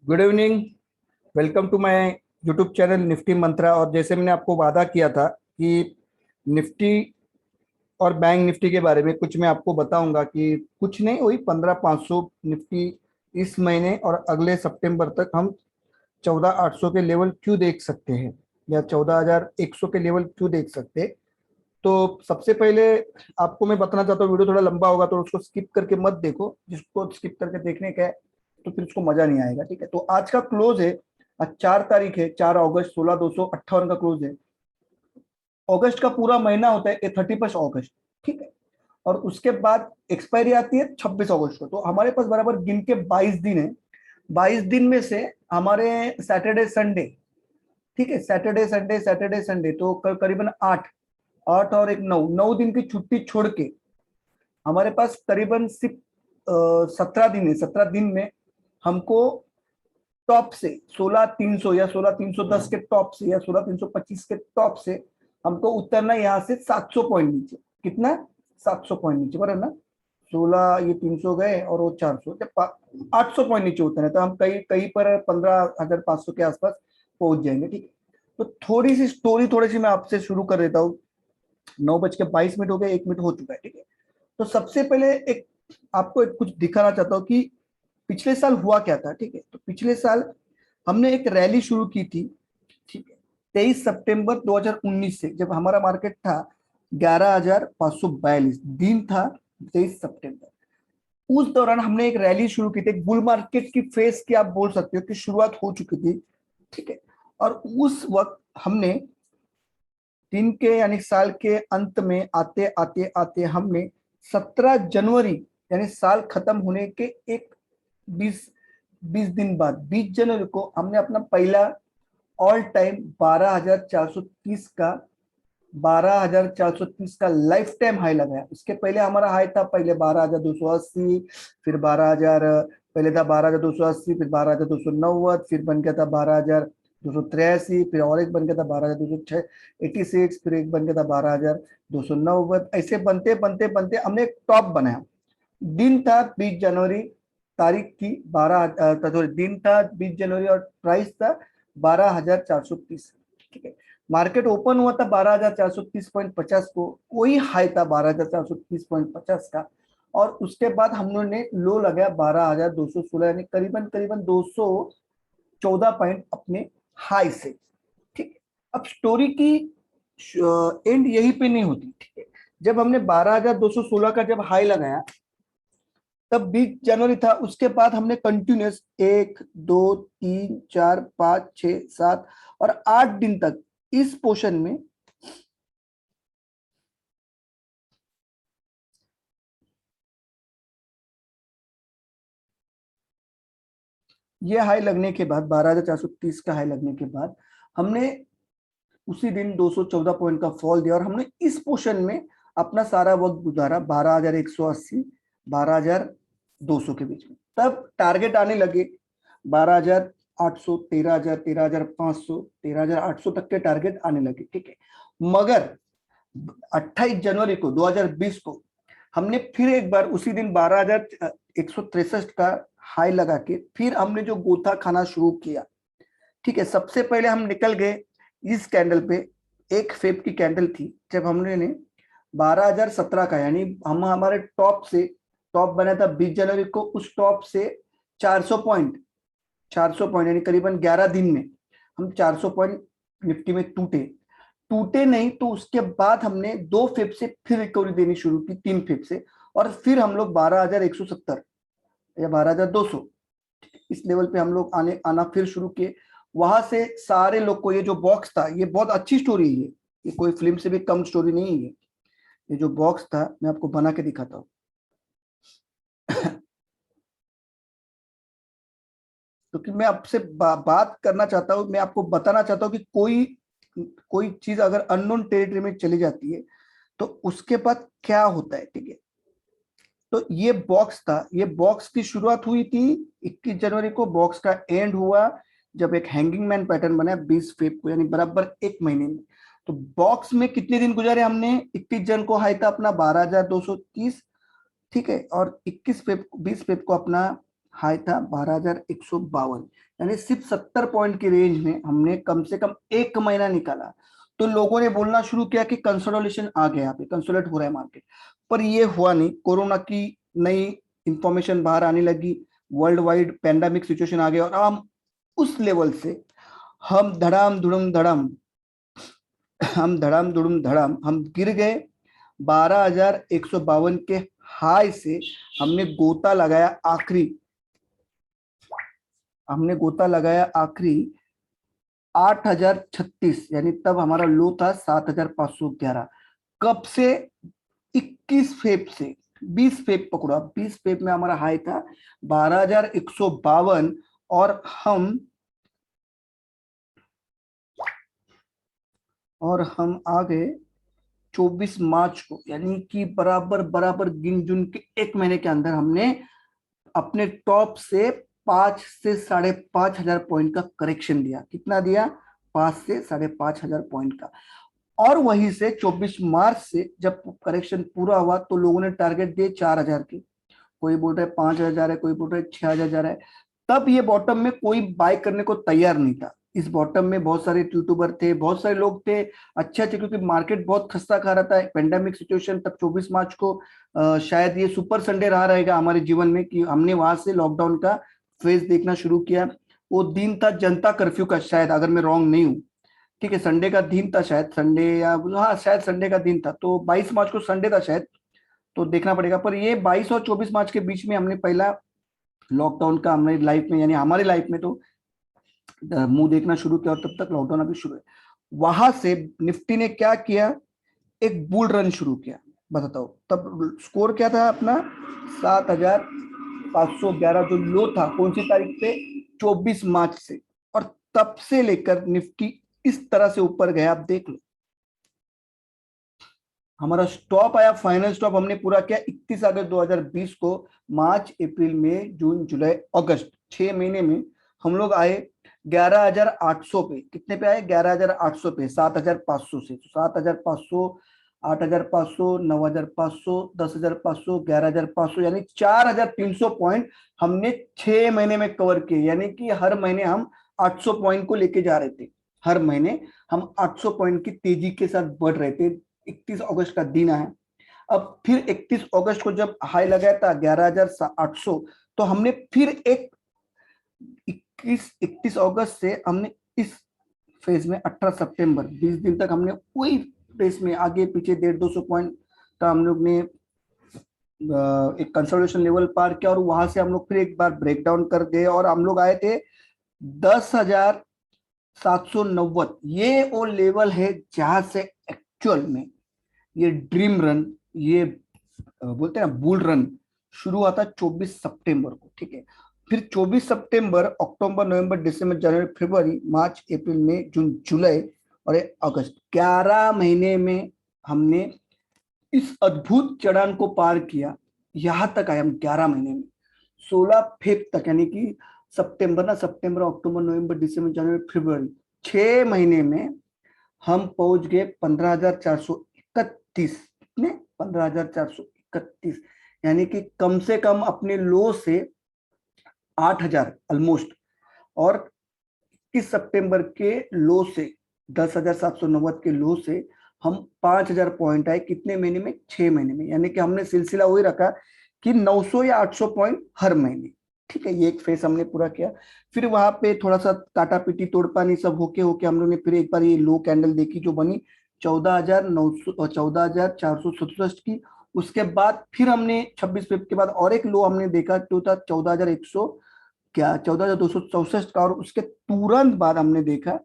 Good evening. Welcome to my YouTube channel Nifty Mantra. और जैसे मैंने आपको वादा किया था कि निफ्टी और बैंक निफ्टी के बारे में कुछ मैं आपको बताऊंगा कि कुछ नहीं, वही 15,500 निफ्टी इस महीने और अगले सितंबर तक हम 14,800 के लेवल क्यों देख सकते हैं या 14,100 के लेवल क्यों देख सकते हैं। तो सबसे पहले आपको मैं बताना चाहता हूँ, वीडियो थोड़ा लंबा होगा तो उसको स्किप करके मत देखो। जिसको स्किप करके देखने का है तो फिर उसको मजा नहीं आएगा। ठीक है, तो आज का क्लोज है, आज 4 तारीख है, 4 अगस्त, 16,258 का क्लोज है। अगस्त का पूरा महीना होता है 31 अगस्त। ठीक है, और उसके बाद एक्सपायरी आती है 26 अगस्त को। तो हमारे पास बराबर गिन के 22 दिन है। 22 दिन में से हमारे सैटरडे संडे, ठीक है, सैटरडे संडे सैटरडे संडे तो करीबन 8 और एक 9 दिन की छुट्टी छोड़ के हमारे पास करीबन सिर्फ 17 दिन है। 17 दिन में हमको टॉप से 16,300 या 16,310 के टॉप से या 16,325 के टॉप से हमको उतरना है यहाँ से 700 पॉइंट नीचे। कितना? 700 पॉइंट नीचे, बराबर ना। 16, ये 300 गए और वो 400, जब 800 पॉइंट नीचे उतरना है तो हम कहीं कहीं पर 15,500 के आसपास पहुंच जाएंगे। ठीक है, तो थोड़ी सी स्टोरी थोड़ी सी मैं आपसे शुरू कर देता हूँ। 9:22 हो गए, 1 मिनट हो चुका है। ठीक है, तो सबसे पहले एक आपको एक कुछ दिखाना चाहता हूँ कि पिछले साल हुआ क्या था। ठीक है, तो पिछले साल हमने एक रैली शुरू की थी। ठीक है, 23 सितंबर 2019 से, जब हमारा मार्केट था 11,542 दिन था। 23 सितंबर, उस दौरान हमने एक रैली शुरू की थी। एक बुल मार्केट की फेस की आप बोल सकते हो कि शुरुआत हो चुकी थी। ठीक है, और उस वक्त हमने दिन के यानी साल के अंत में आते आते आते हमने 17 जनवरी, यानी साल खत्म होने के एक 20 दिन बाद 20 जनवरी को हमने अपना पहला ऑल टाइम 12,430 का 12,430 का लाइफ टाइम हाई लगाया। इसके पहले हमारा हाई था पहले 12,280, फिर 12,000, पहले था 12,280, फिर 12,290, फिर बन गया था 12,283, फिर और एक बन गया था 12,286, फिर एक बन गया था 12,290। ऐसे बनते बनते बनते हमने एक टॉप बनाया। दिन था 20 जनवरी, तारीख थी 12, दिन था 20 जनवरी और प्राइस था 12,430। ठीक है, मार्केट ओपन हुआ था 12,430.50 को, वही हाई था 12,430.50 का। और उसके बाद हम लोगों ने लो लगाया 12,216, यानी करीबन करीबन 214 पॉइंट अपने हाई से। ठीक है, अब स्टोरी की एंड यहीं पे नहीं होती। ठीक है, जब हमने 12,216 का जब हाई लगाया तब 20 जनवरी था। उसके बाद हमने कंटिन्यूस 1, 2, 3, 4, 5, 6, 7 और 8 दिन तक इस पोर्शन में ये हाई लगने के बाद 12,430 का हाई लगने के बाद हमने उसी दिन 214 पॉइंट का फॉल दिया और हमने इस पोर्शन में अपना सारा वक्त गुजारा 12,180 12,200 के बीच में। तब टारगेट आने लगे 12,800, 13,000, 13,500, 13,800 तक के टारगेट आने लगे। ठीक है, मगर 28 जनवरी को 2020 को हमने फिर एक बार उसी दिन 12,163 का हाई लगा के फिर हमने जो गोथा खाना शुरू किया। ठीक है, सबसे पहले हम निकल गए इस कैंडल पे। 1 फेब की कैंडल थी जब हमने ने 12,017 का, यानी हम हमारे टॉप से, टॉप बना था 20 जनवरी को, उस टॉप से 400 पॉइंट, 400 पॉइंट यानी करीबन 11 दिन में हम 400 पॉइंट निफ्टी में टूटे। टूटे नहीं तो उसके बाद हमने 2 फेब से फिर रिकवरी देनी शुरू की, 3 फेब से, और फिर हम लोग 12,170 या 12,200 इस लेवल पे हम लोग आना फिर शुरू किए। वहां से सारे लोग को ये जो बॉक्स था, ये बहुत अच्छी स्टोरी है, ये कोई फिल्म से भी कम स्टोरी नहीं है। ये जो बॉक्स था मैं आपको बना के दिखाता हूँ। क्योंकि मैं आपसे बात करना चाहता हूँ, मैं आपको बताना चाहता हूँ कि कोई कोई चीज अगर अननोन टेरिटरी में चली जाती है तो उसके बाद क्या होता है। ठीक है, तो ये बॉक्स था, ये बॉक्स की शुरुआत हुई थी 21 जनवरी को, बॉक्स का एंड हुआ जब एक हैंगिंग मैन पैटर्न बना 20 फेब को, यानी बराबर एक महीने में। तो बॉक्स में कितने दिन गुजारे हमने? 21 जन को हाई था अपना 12,230। ठीक है, और 21 फेब 20 फेब को अपना हाई था 12,152, यानी सिर्फ 70 पॉइंट की रेंज में हमने कम से कम एक महीना निकाला। तो लोगों ने बोलना शुरू किया कि कंसोलिडेशन आ गया, यहाँ पे कंसोलिडेट हो रहा है मार्केट, पर ये हुआ नहीं। कोरोना की नई इंफॉर्मेशन बाहर आने लगी, वर्ल्ड वाइड पैंडेमिक सिचुएशन आ गया, और हम उस लेवल से हम धड़ाम धुड़म धड़ाम हम धड़ाम धुड़म धड़ाम हम गिर गए 12,152 के हाई से। हमने गोता लगाया आखिरी, हमने गोता लगाया आखिरी 8,036, यानी तब हमारा लो था 7,511। कब से? 21 फेब से। 20 फेब पकड़ो, 20 फेब में हमारा हाई था 12,152, और हम आ गए 24 मार्च को, यानी कि बराबर बराबर गिन जुन के एक महीने के अंदर हमने अपने टॉप से 5 से 5,500 पॉइंट का करेक्शन दिया। कितना दिया? 5 से 5,500 पॉइंट का। और वहीं से 24 मार्च से जब करेक्शन पूरा हुआ तो लोगों ने टारगेट दिए 4,000 के, कोई बोल रहा है 5,000 है, कोई बोल रहा है 6,000 है। तब ये बॉटम में कोई बाय करने को तैयार नहीं था। इस बॉटम में बहुत सारे यूट्यूबर थे, बहुत सारे लोग थे अच्छे अच्छे, क्योंकि मार्केट बहुत खस्ता खा रहा था, पेंडेमिक सिचुएशन। तब 24 मार्च को शायद ये सुपर संडे रहा रहेगा हमारे जीवन में, कि हमने वहां से लॉकडाउन का फेज देखना शुरू किया। वो दिन था जनता कर्फ्यू का, शायद, अगर मैं रॉन्ग नहीं हूँ। ठीक है, संडे का दिन था शायद, संडे या हाँ शायद संडे का दिन था, तो 22 मार्च को संडे था शायद, तो देखना पड़ेगा। पर ये 22 और 24 मार्च के बीच में हमने पहला लॉकडाउन का हमारी लाइफ में, यानी हमारी लाइफ में तो मुंह देखना शुरू किया, और तब तक लॉकडाउन अभी शुरू है। वहां से निफ्टी ने क्या किया? एक बुल रन शुरू किया। बताता हूँ, तब स्कोर क्या था अपना? 7,511, जो लो था कौन सी तारीख पे? 24 मार्च से। और तब से लेकर निफ्टी इस तरह से ऊपर गया, आप देख लो। हमारा स्टॉप आया, फाइनल स्टॉप हमने पूरा किया 31 अगस्त 2020 को। मार्च, अप्रैल, मई, जून, जुलाई, अगस्त, 6 महीने में हम लोग आए 11,800 पे। कितने पे आए? 11,800 पे, 7,500 से। तो 7,500, 8,500, 9,500, 10,500, 11,500, यानी 4,300 पॉइंट हमने 6 महीने में कवर किए। यानी कि हर महीने हम 800 पॉइंट को लेके जा रहे थे। हर महीने हम 800 पॉइंट की तेजी के साथ बढ़ रहे थे। 31 अगस्त का दिन है। अब फिर 31 अगस्त को जब हाई लगाया था 11,800, तो हमने फिर एक 31 अगस्त से हमने इस फेज में 18 सितंबर, 20 दिन तक हमने वही फेज में आगे पीछे 150-200 पॉइंट का हम लोग ने एक कंसोलिडेशन लेवल पार किया, और वहां से हम लोग फिर एक बार ब्रेकडाउन कर गए, और हम लोग आए थे 10,790। ये वो लेवल है जहां से एक्चुअल में ये ड्रीम रन, ये बोलते हैं ना बुल रन, शुरू हुआ था 24 सितंबर को। ठीक है, फिर 24 सितंबर, अक्टूबर, नवंबर, दिसंबर, जनवरी, फरवरी, मार्च, अप्रैल, मई, जून, जुलाई और अगस्त, 11 महीने में हमने इस अद्भुत चढ़ान को पार किया। यहां तक आए हम 11 महीने में, 16 फेब तक, यानी कि सितंबर, अक्टूबर, नवंबर, दिसंबर, जनवरी, फरवरी, 6 महीने में हम पहुंच गए 15,431। कितने? 15,431, यानी कि कम से कम अपने लो से 8,000 ऑलमोस्ट, और 21 सितंबर के लो से, 10,790 के लो से हम 5,000 पॉइंट आए। कितने महीने में? 6 महीने में। यानी कि हमने सिलसिला वही रखा कि 900 या 800 पॉइंट हर महीने। ठीक है, ये एक फेस हमने पूरा किया। फिर वहां पे थोड़ा सा काटा पीटी तोड़ पानी सब होके होके हम लोग ने फिर एक बार ये लो कैंडल देखी, जो बनी 14,900 14,467 की। उसके बाद फिर हमने 26 फेब के बाद और एक लो हमने देखा, जो था 14,100, क्या 14,264 का, और उसके तुरंत बाद हमने देखा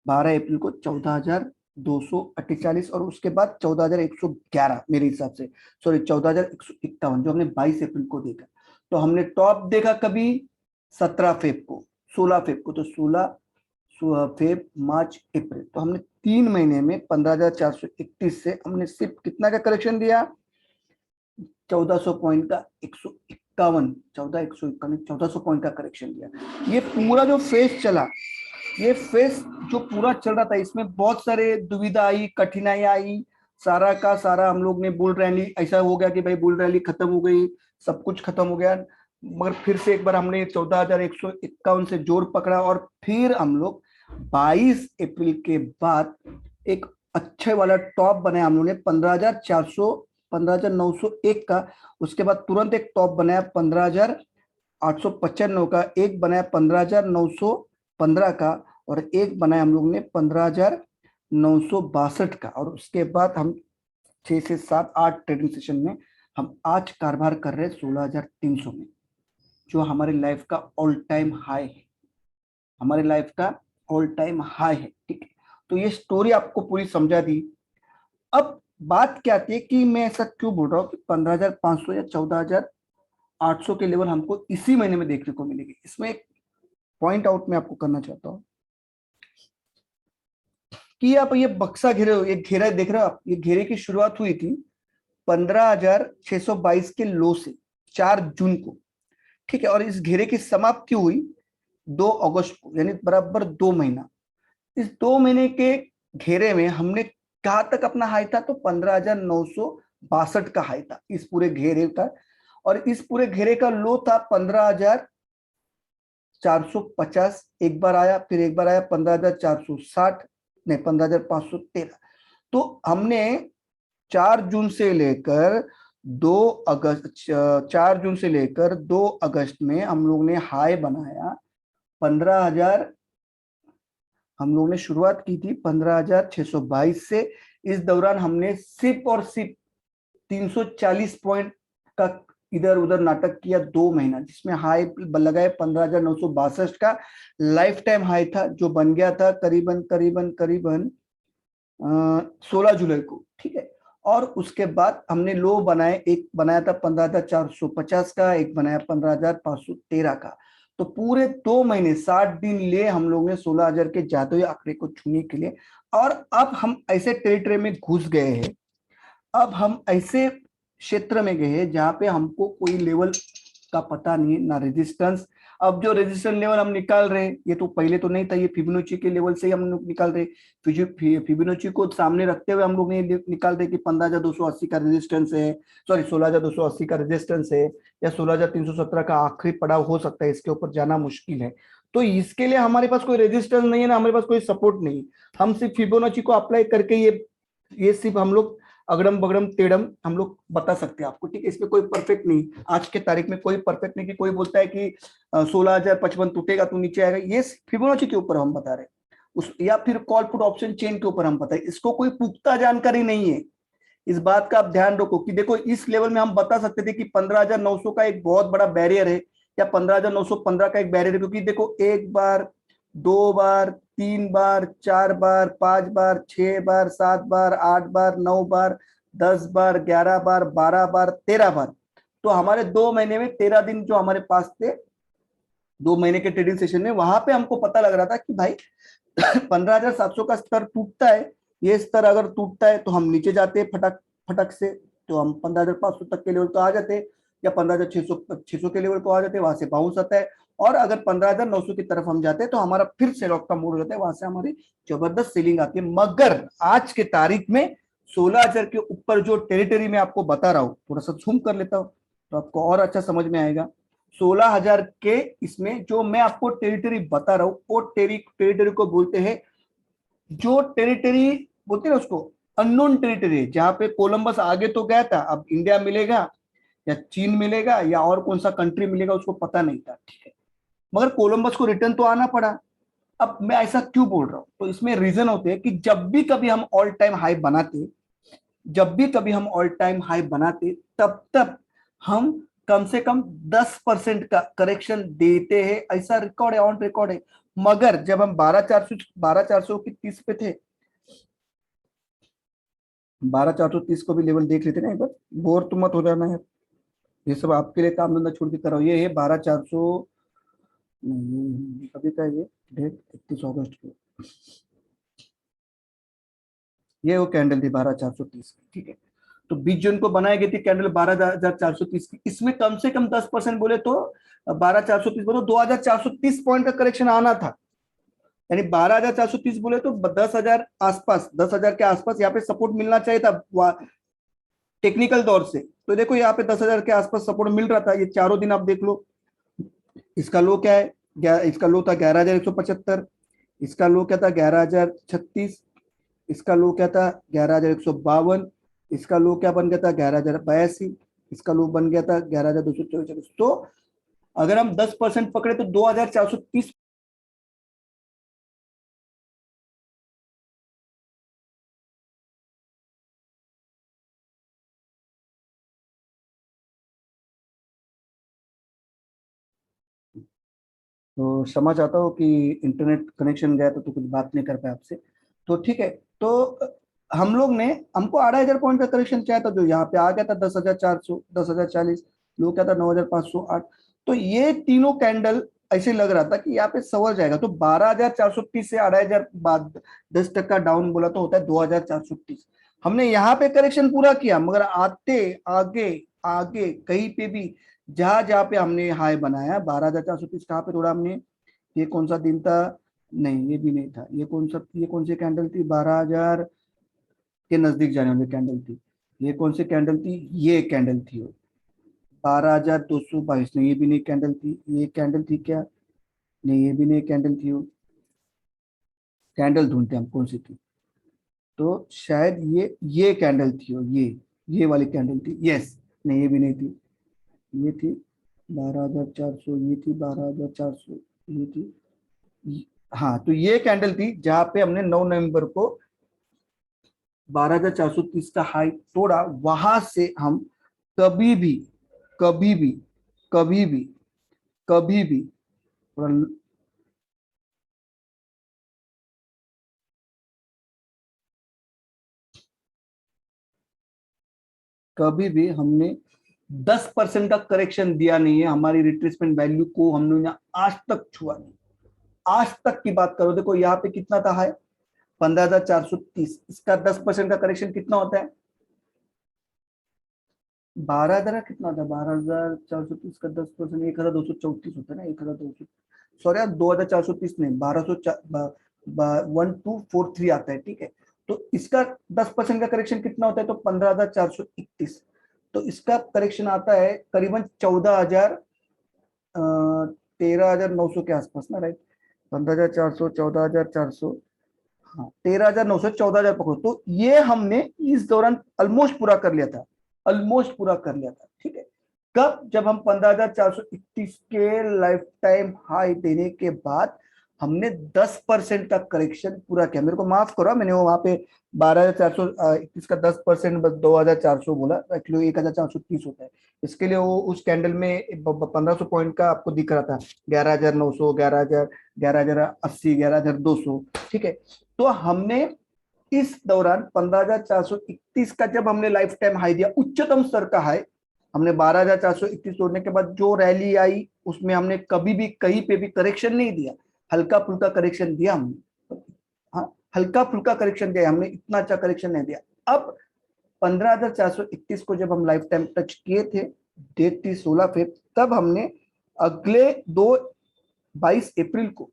12 अप्रैल को 14,248, और उसके बाद 14,111, मेरे हिसाब से, सॉरी 14,151, जो हमने 22 अप्रैल को देखा। तो हमने टॉप देखा कभी 17 फेब को, 16 फेब को, तो 16 फेब, मार्च, अप्रैल, तो हमने 3 महीने में 15,431 से हमने सिर्फ कितना का करेक्शन दिया? 1,400 पॉइंट का, 151, 1,400 पॉइंट का करेक्शन दिया। ये पूरा जो फेस चला, ये फेस जो पूरा चल रहा था, इसमें बहुत सारे दुविधा आई, कठिनाई आई, सारा का सारा हम लोग ने बुल रैली, ऐसा हो गया कि भाई बुल रैली खत्म हो गई, सब कुछ खत्म हो गया। मगर फिर से एक बार हमने 14,151 से जोर पकड़ा और फिर हम लोग 22 अप्रैल के बाद एक अच्छे वाला टॉप बनाया हम लोग ने 15,400 15,901 का। उसके बाद तुरंत एक टॉप बनाया 15,895 का, एक बनाया 15,915 का, और एक बनाया हम लोग ने 15,962 का। और उसके बाद हम 6 से 7 8 ट्रेडिंग सेशन में हम आज कारोबार कर रहे हैं 16,300 में, जो हमारे लाइफ का ऑल टाइम हाई है, हमारे लाइफ का ऑल टाइम हाई है। ठीक है, तो ये स्टोरी आपको पूरी समझा दी। अब बात क्या आती है कि मैं ऐसा क्यों बोल रहा हूँ कि 15,500 या 14,800 के लेवल हमको इसी महीने में देखने को मिलेगी। इसमें एक पॉइंट आउट मैं आपको करना चाहता हूँ कि आप ये बक्सा घेरे हो, ये घेरा देख रहे हो आप, ये घेरे की शुरुआत हुई थी 15,622 के लो से 4 जून को। ठीक है, और इस घेरे की समाप्ति हुई 2 अगस्त को, यानी बराबर 2 महीना। इस 2 महीने के घेरे में हमने कहां तक अपना हाई था, तो 15,962 का हाई था इस पूरे घेरे का। और इस पूरे घेरे का लो था 15,450, एक बार आया, फिर एक बार आया 15,460, नहीं 15,513। तो हमने 4 जून से लेकर 2 अगस्त में हम लोग ने हाई बनाया 15,000। हम लोग ने शुरुआत की थी 15,622 से। इस दौरान हमने सिर्फ और सिर्फ 340 पॉइंट का इधर उधर नाटक किया 2 महीना, जिसमें हाई लगाए 15,962 का लाइफ टाइम हाई था, जो बन गया था करीबन करीबन करीबन 16 जुलाई को। ठीक है, और उसके बाद हमने लो बनाए, एक बनाया था 15,450 का, एक बनाया 15,513 का। तो पूरे 2 महीने 60 दिन ले हम लोग ने 16,000 के जादुई आंकड़े को छूने के लिए। और अब हम ऐसे टेरिटरी में घुस गए हैं, अब हम ऐसे क्षेत्र में गए हैं जहां पे हमको कोई लेवल का पता नहीं, ना रेजिस्टेंस। अब जो रेजिस्टेंस लेवल हम निकाल रहे हैं, ये तो पहले तो नहीं था, ये फिबोनाची के लेवल से ही हम लोग निकाल रहे। फिबोनाची को सामने रखते हुए हम लोग ने निकाल रहे कि 15,280 का रेजिस्टेंस है, सॉरी 16,280 का रेजिस्टेंस है, या 16,317 का आखिरी पड़ाव हो सकता है, इसके ऊपर जाना मुश्किल है। तो इसके लिए हमारे पास कोई रेजिस्टेंस नहीं है ना, हमारे पास कोई सपोर्ट नहीं। हम सिर्फ फिबोनाची को अप्लाई करके ये सिर्फ हम लोग अगड़म बगड़म टेढ़म हम लोग बता सकते हैं आपको। ठीक है, इसमें कोई परफेक्ट नहीं, आज के तारीख में कोई परफेक्ट नहीं कि कोई बोलता है कि 16,055 टूटेगा तो नीचे आएगा। ये फिबोनाची के ऊपर हम बता रहे हैं, उस या फिर कॉल पुट ऑप्शन चेन के ऊपर हम बताएं, इसको कोई पुख्ता जानकारी नहीं है। इस बात का आप ध्यान रखो कि देखो इस लेवल में हम बता सकते थे कि 15,900 का एक बहुत बड़ा बैरियर है, या 15,915 का एक बैरियर है, क्योंकि देखो 1 बार 2 बार 3 बार 4 बार 5 बार 6 बार 7 बार 8 बार 9 बार 10 बार 11 बार 12 बार 13 बार। तो हमारे 2 महीने में 13 दिन जो हमारे पास थे 2 महीने के ट्रेडिंग सेशन में, वहां पे हमको पता लग रहा था कि भाई 15,700 का स्तर टूटता है, ये स्तर अगर टूटता है तो हम नीचे जाते हैं फटक फटक से, तो हम 15,500 तक के लेवल तो आ जाते, या 15,600 के लेवल को आ जाते, वहां से बाउंस आता है। और अगर 15,900 की तरफ हम जाते हैं तो हमारा फिर से लॉक का मोड हो जाता है, वहां से हमारी जबरदस्त सेलिंग आती है। मगर आज के तारीख में 16,000 के ऊपर जो टेरिटरी में आपको बता रहा हूँ, थोड़ा सा जूम कर लेता हूँ तो आपको और अच्छा समझ में आएगा। 16,000 के इसमें जो मैं आपको टेरिटरी बता रहा हूँ, वो टेरिटरी को बोलते हैं, जो टेरिटरी बोलते हैं ना उसको अननोन टेरिटरी, जहां पे कोलंबस आगे तो गया था, अब इंडिया मिलेगा या चीन मिलेगा या और कौन सा कंट्री मिलेगा उसको पता नहीं था। ठीक है, मगर कोलंबस को रिटर्न तो आना पड़ा। अब मैं ऐसा क्यों बोल रहा हूं, तो इसमें रीजन होते हैं कि जब भी कभी हम ऑल टाइम हाई बनाते, जब भी कभी हम ऑल टाइम हाई बनाते, तब तब हम कम से कम 10% का करेक्शन देते हैं, ऐसा रिकॉर्ड है, ऑन रिकॉर्ड है। मगर जब हम 12,400 की 30 पे थे, 12,430 को भी लेवल देख लेते ना एक बार, बोर तो मत हो जाना है, ये सब आपके लिए काम धंधा छोड़ के कर रहा हूँ। ये है 12,400, कभी का ये डेट 31 अगस्त को, ये वो कैंडल थी 12,430 की। ठीक है, तो 20 जून को बनाई गई थी कैंडल 12,430 की। इसमें कम से कम 10% बोले तो 12,430 बोले 2,430 पॉइंट का करेक्शन आना था, यानी 12,430 बोले तो 10,000 आसपास, 10,000 के आसपास यहाँ पे सपोर्ट मिलना चाहिए था टेक्निकल दौर से। तो देखो यहाँ पे 10,000 के आसपास सपोर्ट मिल रहा था, ये चारों दिन आप देख लो, इसका लो क्या है, इसका लो था 11,175, इसका लो क्या था 11,036, इसका लो क्या था 11,152, इसका लो क्या बन गया था 11,082, इसका लो बन गया था 11,244। तो अगर हम 10% पकड़े तो 2,430। तो क्षमा चाहता हूँ कि इंटरनेट कनेक्शन गया तो कुछ बात नहीं कर पाया आपसे। तो ठीक है। तो हम लोग ने, हमको 8,000 पॉइंट का करेक्शन चाहिए था, जो यहाँ पे आ गया था 10,400, 10,040, लोग क्या था 9,508। तो ये तीनों कैंडल ऐसे लग रहा था कि यहाँ पे सवर जाएगा। तो 12,430 से 8,000 बाद 10% डाउन बोला तो होता है 2,430। हमने यहाँ पे करेक्शन पूरा किया, मगर आते आगे आगे कहीं पे भी जहां जहां पे हमने हाई बनाया 12,430, कहाँ पे तोड़ा हमने, ये कौन सा दिन था, नहीं ये भी नहीं था, ये कौन सी कैंडल थी, 12,000 के नजदीक जाने वाली कैंडल थी। ये कौन सी कैंडल थी, ये कैंडल थी वो 12,222, नहीं ये भी नहीं कैंडल थी, ये कैंडल थी क्या, नहीं ये भी नहीं कैंडल थी वो। कैंडल ढूंढते हैं हम कौन सी थी। तो शायद ये कैंडल थी वो, ये वाली कैंडल थी, यस। नहीं ये भी नहीं थी, ये थी 12,400, ये थी 12,400, ये थी, हाँ। तो ये कैंडल थी जहां पे हमने 9 नवंबर को 12,430 का हाई तोड़ा। वहां से हम कभी भी कभी भी कभी भी कभी भी कभी भी हमने 10% का करेक्शन दिया नहीं है। हमारी रिट्रेसमेंट वैल्यू को हमने यहाँ आज तक छुआ नहीं। आज तक की बात करो, देखो यहाँ पे कितना था हाई, 15,430, इसका 10% का करेक्शन कितना होता है, 12,000 कितना होता है, 12,430 का 10%, 1,234 होता है ना, 1,200, सॉरी यार 2,430 नहीं, 1243 आता है, ठीक है। तो इसका 10% का करेक्शन कितना होता है, तो 15,431। तो इसका करेक्शन आता है करीबन 14,000, 13,900 के आसपास ना, राइट। 15,400, 14,400, हाँ 13,900, 14,000 पकड़ो। तो ये हमने इस दौरान ऑलमोस्ट पूरा कर लिया था, ऑलमोस्ट पूरा कर लिया था, ठीक है। कब, जब हम 15,431 के लाइफ टाइम हाई देने के बाद हमने 10% का करेक्शन पूरा किया। मेरे को माफ करो, मैंने वो वहां पे 12,421 का 10% बस 2,400 बोला, एक्चुअली 1,430 होता है। इसके लिए वो उस कैंडल में 1,500 पॉइंट का आपको दिख रहा था, 11,900, 11,000, 11,080, 11,200, ठीक है। तो हमने इस दौरान 15,431 का जब हमने लाइफ टाइम हाई दिया, उच्चतम स्तर का हाई, हमने 12,431 तोड़ने के बाद जो रैली आई उसमें हमने कभी भी कहीं पे भी करेक्शन नहीं दिया, हल्का फुल्का करेक्शन दिया हमने, हाँ हल्का फुल्का करेक्शन दिया हमने, इतना अच्छा करेक्शन नहीं दिया। अब 15,431 को जब हम लाइफ टाइम टच किए थे, डेट थी 16 फेब, तब हमने अगले दो 22 अप्रैल को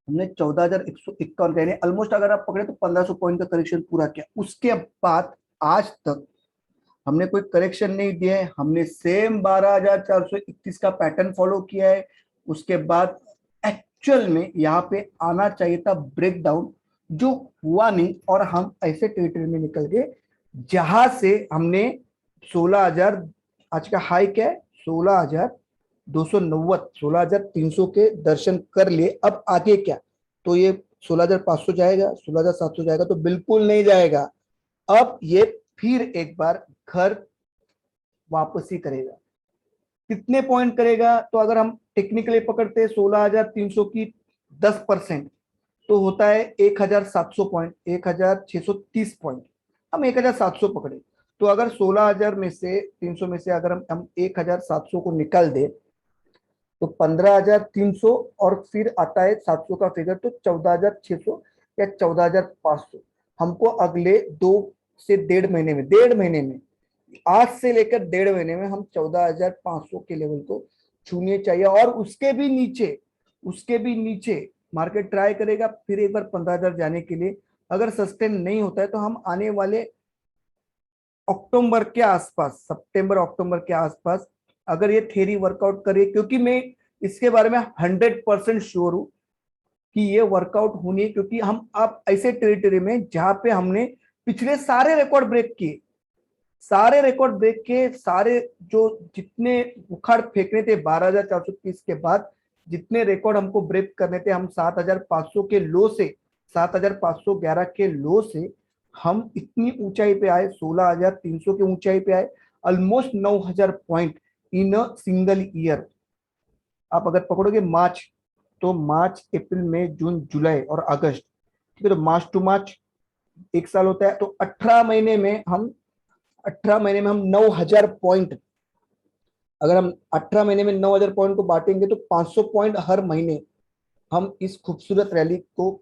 हमने 14,151 यानी ऑलमोस्ट अगर आप पकड़े तो 1,500 पॉइंट का करेक्शन पूरा किया। उसके बाद आज तक हमने कोई करेक्शन नहीं दिए, हमने सेम 12,431 का पैटर्न फॉलो किया है। उसके बाद एक्चुअल में यहाँ पे आना चाहिए था ब्रेकडाउन, जो हुआ नहीं, और हम ऐसे टेरिटरी में निकल गए जहां से हमने 16,000, आज का हाई क्या है 16,290, 16,300 के दर्शन कर लिए। अब आगे क्या, तो ये 16,500 जाएगा, 16,700 जाएगा, तो बिल्कुल नहीं जाएगा। अब ये फिर एक बार घर वापसी करेगा। कितने पॉइंट करेगा, तो अगर हम टेक्निकली पकड़ते हैं 16,300 की 10%, तो होता है 1,700 पॉइंट, 1,630 पॉइंट। हम 1,700 पकड़े, तो अगर 16,000 में से 300 में से अगर हम 1,700 को निकाल दे, तो 15,300, और फिर आता है 700 का फिगर, तो 14,600 या 14,500। हमको अगले 2 से 1.5 महीने में, 1.5 महीने में, आज से लेकर 1.5 महीने में हम 14,500 के लेवल को छूने चाहिए। और उसके भी नीचे, उसके भी नीचे मार्केट ट्राई करेगा फिर एक बार 15,000 जाने के लिए। अगर सस्टेन नहीं होता है तो हम आने वाले अक्टूबर के आसपास, सितंबर अक्टूबर के आसपास, अगर ये थ्योरी वर्कआउट करे, क्योंकि मैं इसके बारे में 100% श्योर हूँ कि ये वर्कआउट होनी है, क्योंकि हम अब ऐसे टेरिटरी में जहां पे हमने पिछले सारे रिकॉर्ड ब्रेक किए, सारे रिकॉर्ड ब्रेक के, सारे जो जितने उखाड़ फेंकने थे 12,430 के बाद, जितने रिकॉर्ड हमको ब्रेक करने थे, हम 7,500 के लो से, 7,511 के लो से हम इतनी ऊंचाई पे आए, 16,300 के ऊंचाई पे आए, almost 9,000 point in a single year. आप अगर पकड़ोगे मार्च, तो मार्च अप्रैल मई जून जुलाई और अगस्त, ठीक है, तो मार्च टू मार्च एक साल होता है, तो 18 महीने में हम 9,000 पॉइंट, अगर हम 18 महीने में 9,000 पॉइंट को बांटेंगे तो 500 पॉइंट हर महीने हम इस खूबसूरत रैली को,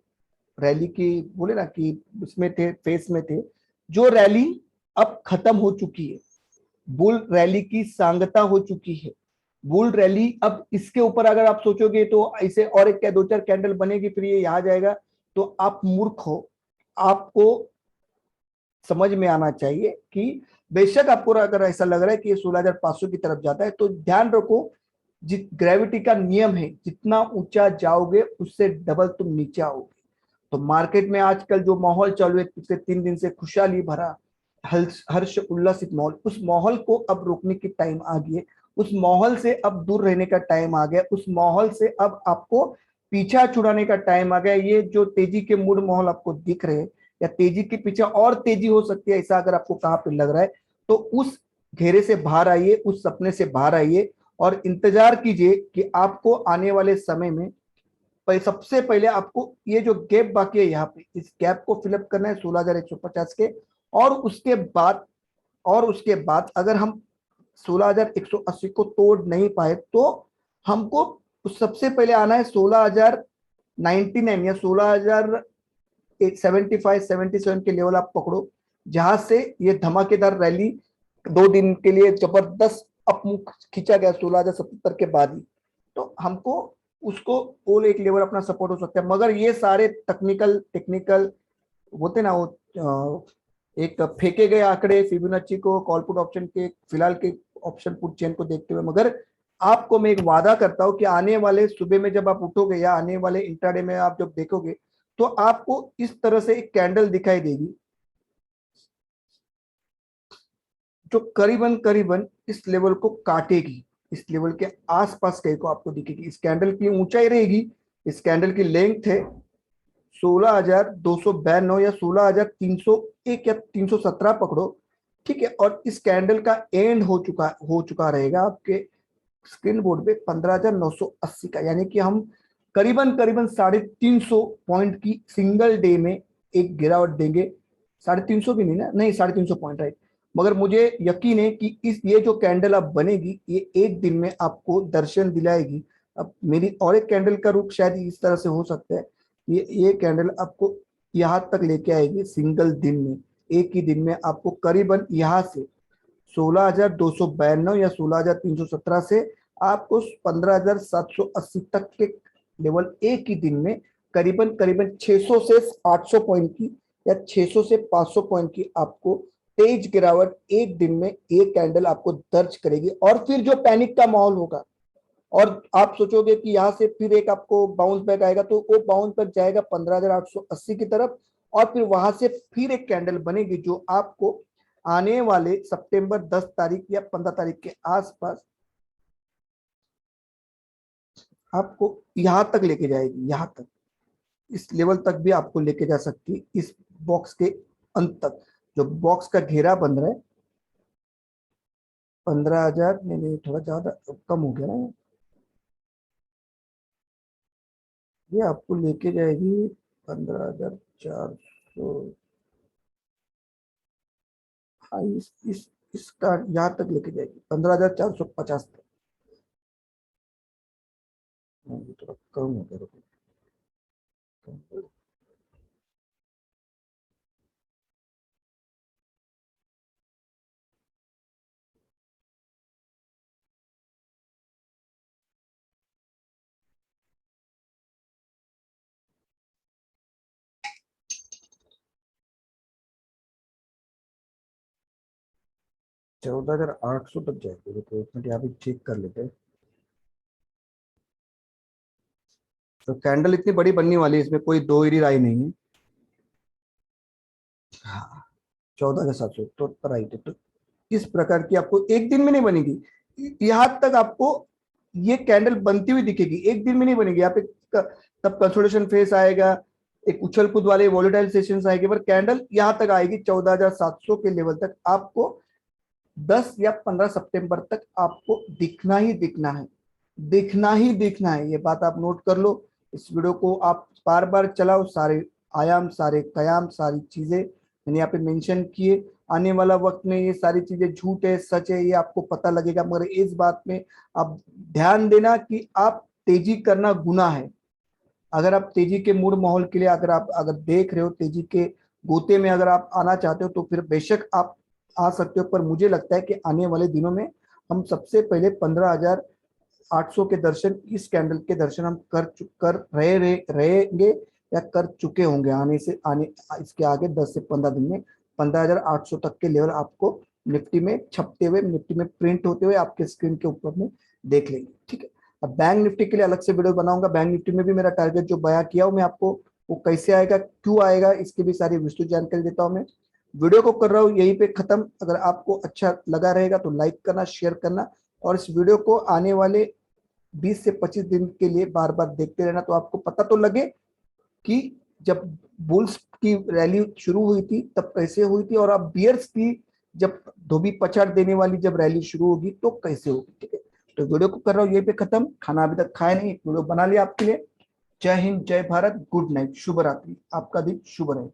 रैली की बोले ना कि उसमें थे, फेस में थे, जो रैली अब खत्म हो चुकी है। बुल रैली की सांगता हो चुकी है। बुल रैली अब इसके ऊपर अगर आप सोचोगे तो ऐसे और एक क्या दो चार कैंडल बनेगी फिर ये यहाँ जाएगा, तो आप मूर्ख हो। आपको समझ में आना चाहिए कि बेशक आपको अगर ऐसा लग रहा है कि ये 16,500 की तरफ जाता है, तो ध्यान रखो, जित ग्रेविटी का नियम है, जितना ऊंचा जाओगे उससे डबल तुम नीचे आओगे। तो मार्केट में आजकल जो माहौल चालू है पिछले 3 दिन से, खुशहाली भरा, हर्ष उल्लासित माहौल, उस माहौल को अब रोकने की टाइम आ गई है। उस माहौल से अब दूर रहने का टाइम आ गया, उस माहौल से अब आपको पीछा छुड़ाने का टाइम आ गया। ये जो तेजी के मूड माहौल आपको दिख रहे हैं, या तेजी के पीछे और तेजी हो सकती है, ऐसा अगर आपको कहाँ पे लग रहा है, तो उस घेरे से बाहर आइए, उस सपने से बाहर आइए और इंतजार कीजिए कि आपको आने वाले समय में सबसे पहले आपको ये जो गैप बाकी है यहाँ पे, इस गैप को फिलअप करना है 16,150 के। और उसके बाद, अगर हम 16,180 को तोड़ नहीं पाए, तो हमको सबसे पहले आना है 16,099 या 16,075-77 के लेवल आप पकड़ो, जहां से ये धमाकेदार रैली 2 दिन के लिए जबरदस्त अपमुख खींचा गया 16,077 के बाद ही, तो हमको उसको और एक लेवल अपना सपोर्ट हो सकता है। मगर ये सारे टेक्निकल टेक्निकल होते ना, वो एक फेंके गए आंकड़े फिबोनाची को, कॉलपुट ऑप्शन के फिलहाल के ऑप्शन पुट चेन को देखते हुए, मगर आपको मैं एक वादा करता हूं कि आने वाले सुबह में जब आप उठोगे या आने वाले इंट्राडे में आप जब देखोगे, तो आपको इस तरह से एक कैंडल दिखाई देगी, जो करीबन करीबन इस लेवल को काटेगी, इस लेवल के आसपास कहीं को आपको दिखेगी। इस कैंडल की ऊंचाई रहेगी, इस कैंडल की लेंथ है 16,292 या 16,301 या 317 पकड़ो, ठीक है। और इस कैंडल का एंड हो चुका रहेगा आपके स्क्रीन बोर्ड पे 15,980 का, यानी कि हम करीबन करीबन 350 पॉइंट की सिंगल डे में एक गिरावट देंगे। 350 भी नहीं ना, नहीं 350 पॉइंट, राइट। मगर मुझे यकीन है कि इस ये जो कैंडल अब बनेगी, ये एक दिन में आपको दर्शन दिलाएगी। अब मेरी और एक कैंडल का रूप शायद इस तरह से हो सकता है, ये कैंडल आपको यहाँ तक लेके आएगी सिंगल दिन में, एक ही दिन में आपको करीबन यहाँ से 16,292 या 16,317 से आपको 15,780 तक के लेवल एक ही दिन में, करीबन करीबन 600 से 800 पॉइंट की या 600 से 500 पॉइंट की आपको तेज गिरावट एक दिन में एक कैंडल आपको दर्ज करेगी। और फिर जो पैनिक का माहौल होगा, और आप सोचोगे कि यहाँ से फिर एक आपको बाउंस बैक आएगा, तो वो बाउंस बैक जाएगा 15,880 की तरफ, और फिर वहां से फिर एक कैंडल बनेगी जो आपको आने वाले सितंबर 10 तारीख या 15 तारीख के आसपास आपको यहां तक लेके जाएगी, यहां तक, इस लेवल तक भी आपको लेके जा सकती है, इस बॉक्स के अंत तक। जो बॉक्स का घेरा बन रहा है 15,000, नहीं नहीं थोड़ा ज्यादा कम हो गया ना, ये आपको लेके जाएगी 15,400। हाँ, इसका यहाँ तक लेके जाएगी 15,450 तक। हाँ, ये थोड़ा कम हो गया, रुको। 14,800 तक जाएगी, रुको एक मिनट यहाँ भी चेक कर लेते हैं। तो कैंडल इतनी बड़ी बनने वाली है, इसमें कोई दो ही राय नहीं है। हाँ, 14,700 तो राइट है। तो इस प्रकार की आपको एक दिन में नहीं बनेगी, यहां तक आपको ये कैंडल बनती हुई दिखेगी, एक दिन में नहीं बनेगी। यहाँ पे तब कंसोलिडेशन फेस आएगा, एक उछल कूद वाले वॉलेटाइल सेशंस आएंगे, पर कैंडल यहां तक आएगी 14,700 के लेवल तक। आपको 10 या 15 सितंबर तक आपको दिखना ही दिखना है, दिखना ही दिखना है। ये बात आप नोट कर लो। इस वीडियो को आप बार बार चलाओ, सारे आयाम, सारे कयाम, सारी चीजें मैंने यहाँ पे मेंशन किए। आने वाला वक्त में ये सारी चीजें झूठ है सच है ये आपको पता लगेगा, मगर इस बात में आप ध्यान देना कि आप तेजी करना गुनाह है। अगर आप तेजी के मूड माहौल के लिए अगर देख रहे हो, तेजी के गोते में अगर आप आना चाहते हो, तो फिर बेशक आप आ सकते हो। पर मुझे लगता है कि आने वाले दिनों में हम सबसे पहले 15,800 के दर्शन, इस कैंडल के दर्शन हम कर रहेंगे या कर चुके होंगे। आने से आने इसके आगे 10 से 15 दिन में 15,800 तक के लेवल आपको निफ्टी में छपते हुए, निफ्टी में प्रिंट होते हुए आपके स्क्रीन के ऊपर में देख लेंगे। ठीक है, अब बैंक निफ्टी के लिए अलग से वीडियो बनाऊंगा। बैंक निफ्टी में भी मेरा टारगेट जो बयां किया हूं मैं आपको, वो कैसे आएगा, क्यों आएगा, इसकी भी सारी विस्तृत जानकारी देता हूं मैं। वीडियो को कर रहा हूं यहीं पे खत्म। अगर आपको अच्छा लगा रहेगा तो लाइक करना, शेयर करना, और इस वीडियो को आने वाले 20 से 25 दिन के लिए बार बार देखते रहना, तो आपको पता तो लगे कि जब बुल्स की रैली शुरू हुई थी तब कैसे हुई थी, और अब बियर्स की जब धोबी पछाड़ देने वाली जब रैली शुरू होगी तो कैसे होगी। ठीक है, तो वीडियो को कर रहा हूँ यहीं पे खत्म। खाना अभी तक खाया नहीं, वीडियो बना लिया आपके लिए। जय हिंद, जय भारत, गुड नाइट, शुभ रात्रि, आपका दिन शुभ रहे।